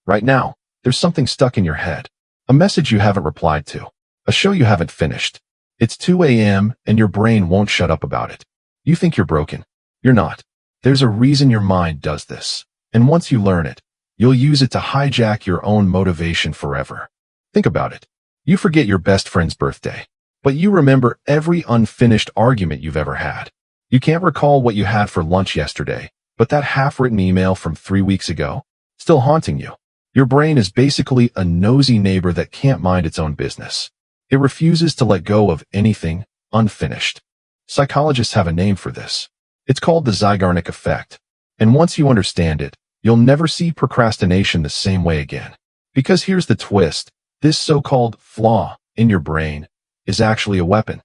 Right now, there's something stuck in your head. A message you haven't replied to. A show you haven't finished. It's 2 a.m. and your brain won't shut up about it. You think you're broken. You're not. There's a reason your mind does this. And once you learn it, you'll use it to hijack your own motivation forever. Think about it. You forget your best friend's birthday, but you remember every unfinished argument you've ever had. You can't recall what you had for lunch yesterday, but that half-written email from 3 weeks ago, still haunting you. Your brain is basically a nosy neighbor that can't mind its own business. It refuses to let go of anything unfinished. Psychologists have a name for this. It's called the Zeigarnik Effect. And once you understand it, you'll never see procrastination the same way again. Because here's the twist. This so-called flaw in your brain is actually a weapon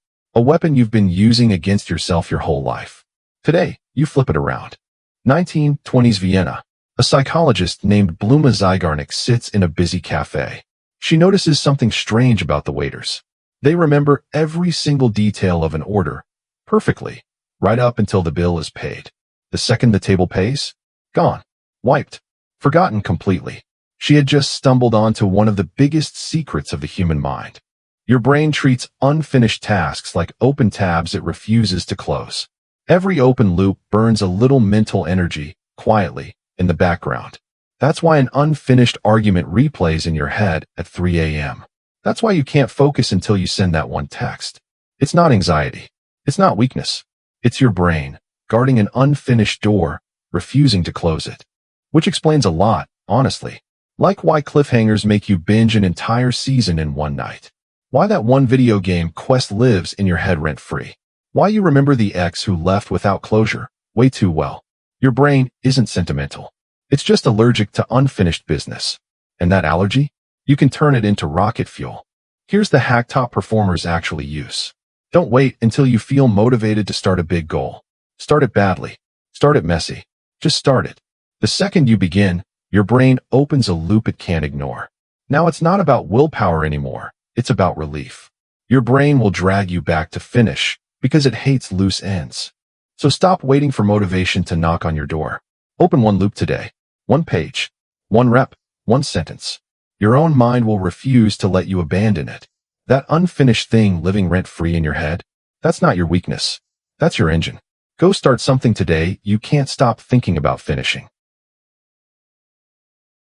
you've been using against yourself your whole life. Today, you flip it around. 1920s Vienna. A psychologist named Bluma Zeigarnik sits in a busy cafe. She notices something strange about the waiters. They remember every single detail of an order perfectly, right up until the bill is paid. The second the table pays, gone, wiped, forgotten completely. She had just stumbled onto one of the biggest secrets of the human mind. Your brain treats unfinished tasks like open tabs it refuses to close. Every open loop burns a little mental energy, quietly, in the background. That's why an unfinished argument replays in your head at 3 a.m. That's why you can't focus until you send that one text. It's not anxiety. It's not weakness. It's your brain, guarding an unfinished door, refusing to close it. Which explains a lot, honestly. Like why cliffhangers make you binge an entire season in one night. Why that one video game quest lives in your head rent-free. Why you remember the ex who left without closure, way too well. Your brain isn't sentimental. It's just allergic to unfinished business. And that allergy? You can turn it into rocket fuel. Here's the hack top performers actually use. Don't wait until you feel motivated to start a big goal. Start it badly. Start it messy. Just start it. The second you begin, your brain opens a loop it can't ignore. Now it's not about willpower anymore. It's about relief. Your brain will drag you back to finish because it hates loose ends. So stop waiting for motivation to knock on your door. Open one loop today. One page. One rep. One sentence. Your own mind will refuse to let you abandon it. That unfinished thing living rent-free in your head, that's not your weakness. That's your engine. Go start something today you can't stop thinking about finishing.